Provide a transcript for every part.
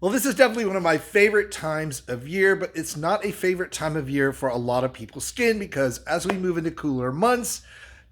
Well, this is definitely one of my favorite times of year, but it's not a favorite time of year for a lot of people's skin because as we move into cooler months,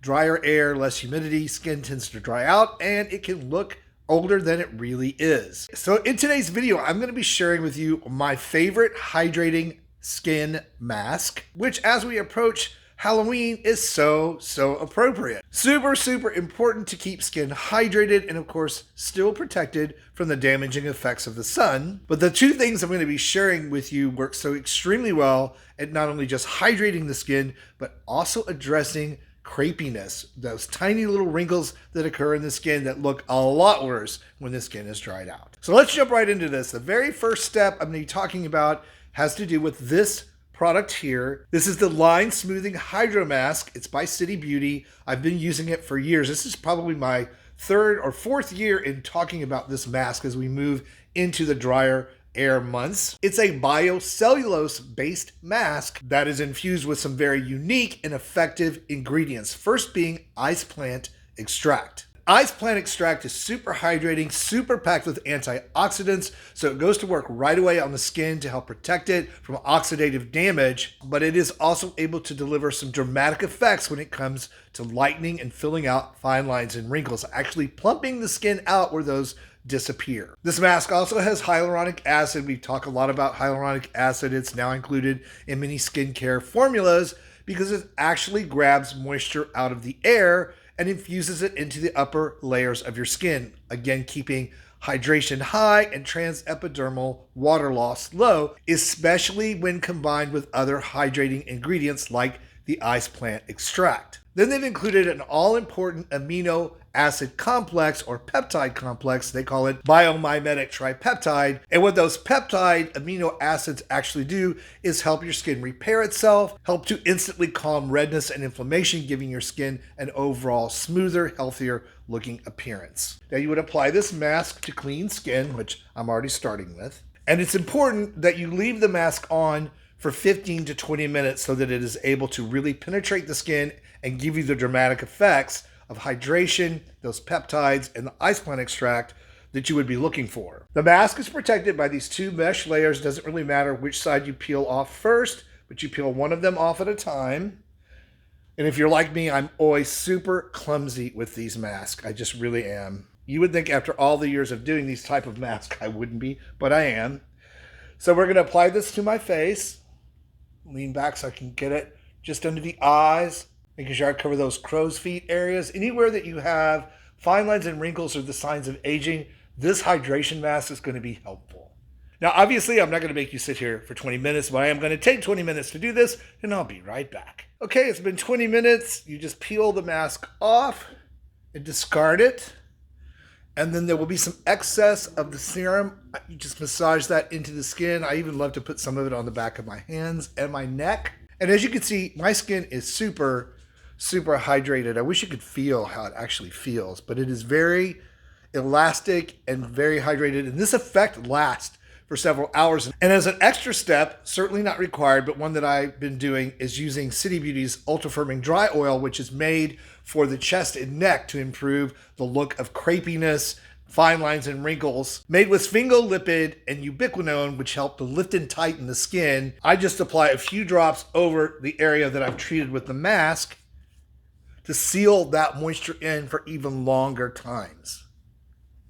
drier air, less humidity, skin tends to dry out and it can look older than it really is. So in today's video, I'm going to be sharing with you my favorite hydrating skin mask, which as we approach Halloween is so appropriate. Super important to keep skin hydrated and of course still protected from the damaging effects of the sun. But the two things I'm going to be sharing with you work so extremely well at not only just hydrating the skin, but also addressing crepiness, those tiny little wrinkles that occur in the skin that look a lot worse when the skin is dried out. So let's jump right into this. The very first step I'm going to be talking about has to do with this product here. This is the Line Smoothing Hydro Mask. It's by City Beauty. I've been using it for years. This is probably my third or fourth year in talking about this mask as we move into the drier air months. It's a biocellulose-based mask that is infused with some very unique and effective ingredients. First being ice plant extract. Ice plant extract is super hydrating, super packed with antioxidants, so it goes to work right away on the skin to help protect it from oxidative damage, but it is also able to deliver some dramatic effects when it comes to lightening and filling out fine lines and wrinkles, actually plumping the skin out where those disappear. This mask also has hyaluronic acid. We talk a lot about hyaluronic acid. It's now included in many skincare formulas because it actually grabs moisture out of the air and infuses it into the upper layers of your skin, again keeping hydration high and transepidermal water loss low, especially when combined with other hydrating ingredients like the ice plant extract. Then they've included an all-important amino acid complex or peptide complex. They call it biomimetic tripeptide. And what those peptide amino acids actually do is help your skin repair itself, help to instantly calm redness and inflammation, giving your skin an overall smoother, healthier looking appearance. Now you would apply this mask to clean skin, which I'm already starting with. And it's important that you leave the mask on for 15 to 20 minutes so that it is able to really penetrate the skin and give you the dramatic effects of hydration, those peptides, and the ice plant extract that you would be looking for. The mask is protected by these two mesh layers. It doesn't really matter which side you peel off first, but you peel one of them off at a time. And if you're like me, I'm always super clumsy with these masks. I just really am. You would think after all the years of doing these type of masks, I wouldn't be, but I am. So we're gonna apply this to my face. Lean back so I can get it just under the eyes, making sure I cover those crow's feet areas. Anywhere that you have fine lines and wrinkles or the signs of aging, this hydration mask is going to be helpful. Now, obviously, I'm not going to make you sit here for 20 minutes, but I am going to take 20 minutes to do this, and I'll be right back. Okay, it's been 20 minutes. You just peel the mask off and discard it. And then there will be some excess of the serum. You just massage that into the skin. I even love to put some of it on the back of my hands and my neck. And as you can see, my skin is super hydrated. I wish you could feel how it actually feels, but it is very elastic and very hydrated. And this effect lasts for several hours. And as an extra step, certainly not required, but one that I've been doing is using City Beauty's Ultra Firming Dry Oil, which is made for the chest and neck to improve the look of crepiness, fine lines and wrinkles. Made with sphingolipid and ubiquinone, which help to lift and tighten the skin. I just apply a few drops over the area that I've treated with the mask to seal that moisture in for even longer times.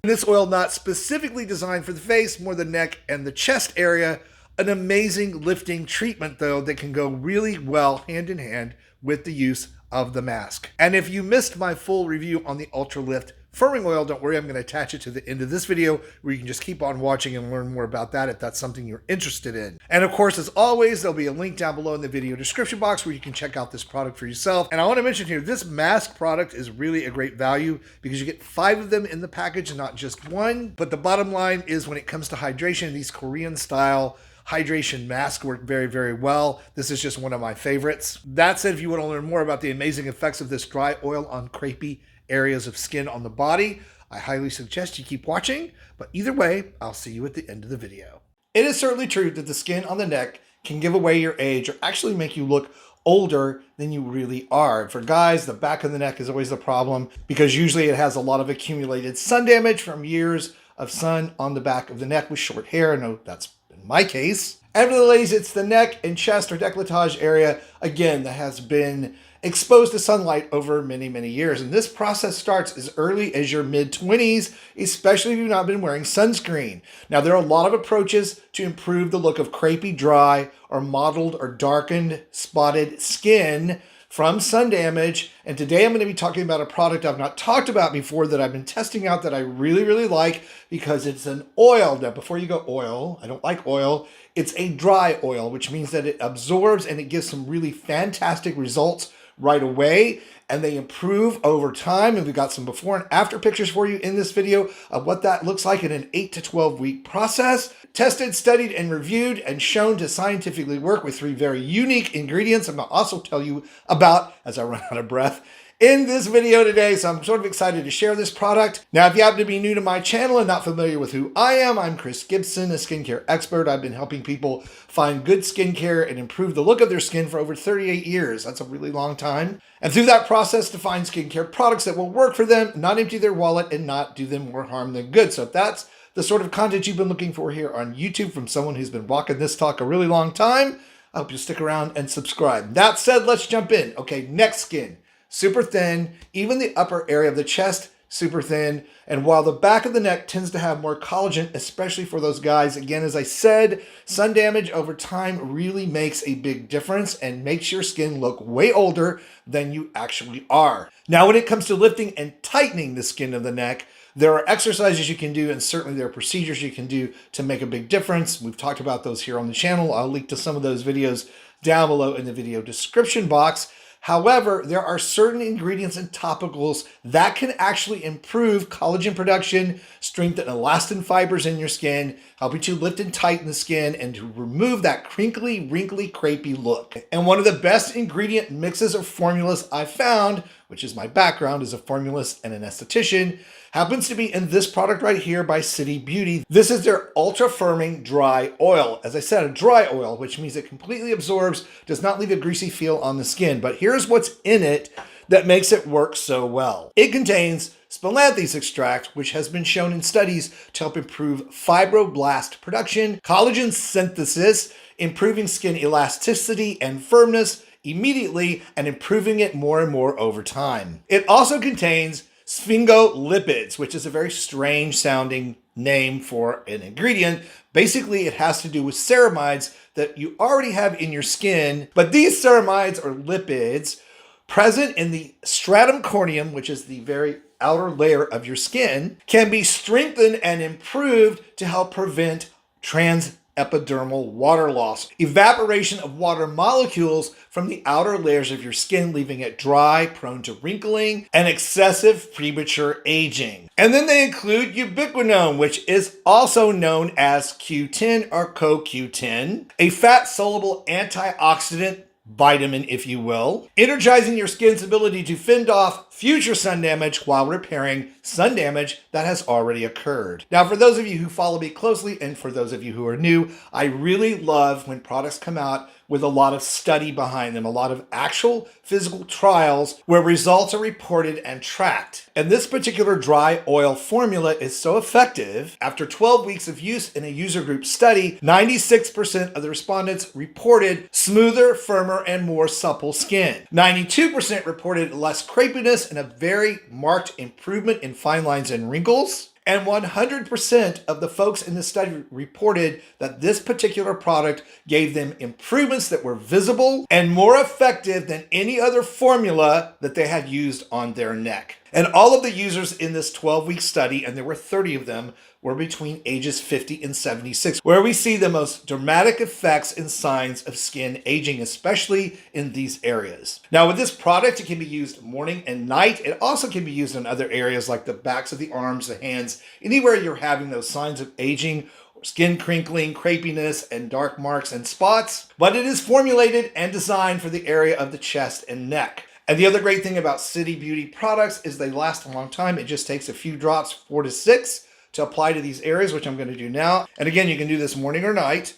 This oil not specifically designed for the face, more the neck and the chest area. An amazing lifting treatment though that can go really well hand in hand with the use of the mask. And if you missed my full review on the Ultra Lift firming oil, don't worry, I'm going to attach it to the end of this video where you can just keep on watching and learn more about that if that's something you're interested in. And of course, as always, there'll be a link down below in the video description box where you can check out this product for yourself. And I want to mention here, this mask product is really a great value because you get 5 of them in the package and not just one. But the bottom line is when it comes to hydration, these Korean style hydration masks work very well. This is just one of my favorites. That said, if you want to learn more about the amazing effects of this dry oil on crepey areas of skin on the body, I highly suggest you keep watching, but either way, I'll see you at the end of the video. It is certainly true that the skin on the neck can give away your age or actually make you look older than you really are. For guys, the back of the neck is always the problem because usually it has a lot of accumulated sun damage from years of sun on the back of the neck with short hair. I know that's in my case. And for the ladies, it's the neck and chest or décolletage area, again, that has been exposed to sunlight over many, many years. And this process starts as early as your mid-20s, especially if you've not been wearing sunscreen. Now, there are a lot of approaches to improve the look of crepey, dry, or mottled or darkened, spotted skin from sun damage. And today I'm going to be talking about a product I've not talked about before that I've been testing out that I really, really like because it's an oil. Now, before you go oil, I don't like oil. It's a dry oil, which means that it absorbs and it gives some really fantastic results right away, and they improve over time. And we've got some before and after pictures for you in this video of what that looks like in an 8 to 12 week process. Tested, studied, and reviewed, and shown to scientifically work with 3 very unique ingredients I'm going to also tell you about as I run out of breath in this video today. So I'm sort of excited to share this product. Now, if you happen to be new to my channel and not familiar with who I am, I'm Chris Gibson, a skincare expert. I've been helping people find good skincare and improve the look of their skin for over 38 years. That's a really long time. And through that process, to find skincare products that will work for them, not empty their wallet, and not do them more harm than good. So if that's the sort of content you've been looking for here on YouTube from someone who's been walking this talk a really long time, I hope you'll stick around and subscribe. That said, let's jump in. Okay, neck skin. Super thin, even the upper area of the chest, super thin. And while the back of the neck tends to have more collagen, especially for those guys, again, as I said, sun damage over time really makes a big difference and makes your skin look way older than you actually are. Now, when it comes to lifting and tightening the skin of the neck, there are exercises you can do, and certainly there are procedures you can do to make a big difference. We've talked about those here on the channel. I'll link to some of those videos down below in the video description box. However, there are certain ingredients and topicals that can actually improve collagen production, strengthen elastin fibers in your skin, help you to lift and tighten the skin, and to remove that crinkly, wrinkly, crepey look. And one of the best ingredient mixes or formulas I've found, which is my background as a formulist and an esthetician, happens to be in this product right here by City Beauty. This is their ultra firming dry oil. As I said, a dry oil, which means it completely absorbs, does not leave a greasy feel on the skin. But here's what's in it that makes it work so well. It contains spilanthes extract, which has been shown in studies to help improve fibroblast production, collagen synthesis, improving skin elasticity and firmness immediately, and improving it more and more over time. It also contains sphingolipids, which is a very strange sounding name for an ingredient. Basically, it has to do with ceramides that you already have in your skin, but these ceramides or lipids present in the stratum corneum, which is the very outer layer of your skin, can be strengthened and improved to help prevent transepidermal water loss, evaporation of water molecules from the outer layers of your skin, leaving it dry, prone to wrinkling, and excessive premature aging. And then they include ubiquinone, which is also known as Q10 or CoQ10, a fat-soluble antioxidant vitamin, if you will, energizing your skin's ability to fend off future sun damage while repairing sun damage that has already occurred. Now, for those of you who follow me closely, and for those of you who are new, I really love when products come out with a lot of study behind them, a lot of actual physical trials where results are reported and tracked. And this particular dry oil formula is so effective. After 12 weeks of use in a user group study, 96% of the respondents reported smoother, firmer, and more supple skin. 92% reported less crepiness and a very marked improvement in fine lines and wrinkles. And 100% of the folks in this study reported that this particular product gave them improvements that were visible and more effective than any other formula that they had used on their neck. And all of the users in this 12-week study, and there were 30 of them, were between ages 50 and 76, where we see the most dramatic effects and signs of skin aging, especially in these areas. Now, with this product, it can be used morning and night. It also can be used in other areas like the backs of the arms, the hands, anywhere you're having those signs of aging, or skin crinkling, crepiness, and dark marks and spots. But it is formulated and designed for the area of the chest and neck. And the other great thing about City Beauty products is they last a long time. It just takes a few drops, 4 to 6, to apply to these areas, which I'm going to do now. And again, you can do this morning or night.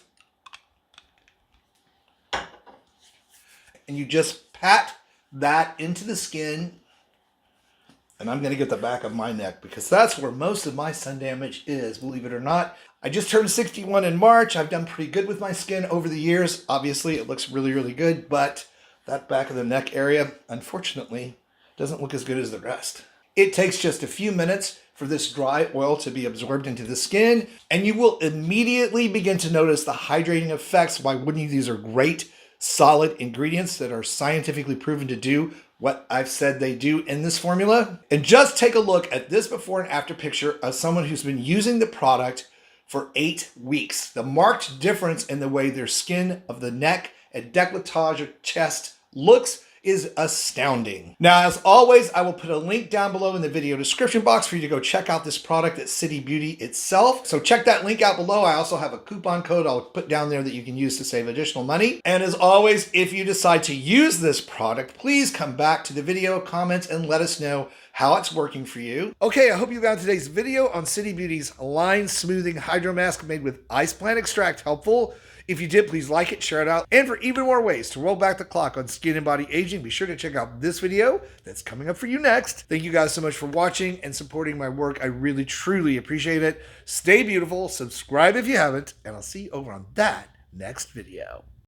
And you just pat that into the skin And I'm going to get the back of my neck because that's where most of my sun damage is, believe it or not. I just turned 61 in March. I've done pretty good with my skin over the years. Obviously, it looks really, really good, but that back of the neck area, unfortunately, doesn't look as good as the rest. It takes just a few minutes for this dry oil to be absorbed into the skin, and you will immediately begin to notice the hydrating effects. Why wouldn't you? These are great, solid ingredients that are scientifically proven to do what I've said they do in this formula. And just take a look at this before and after picture of someone who's been using the product for 8 weeks. The marked difference in the way their skin of the neck and décolletage or chest looks is astounding. Now, as always, I will put a link down below in the video description box for you to go check out this product at City Beauty itself. So check that link out below. I also have a coupon code I'll put down there that you can use to save additional money. And as always, if you decide to use this product, please come back to the video, comments, and let us know how it's working for you. Okay, I hope you found today's video on City Beauty's Line Smoothing Hydro Mask made with ice plant extract helpful. If you did, please like it, share it out. And for even more ways to roll back the clock on skin and body aging, be sure to check out this video that's coming up for you next. Thank you guys so much for watching and supporting my work. I really, truly appreciate it. Stay beautiful, subscribe if you haven't, and I'll see you over on that next video.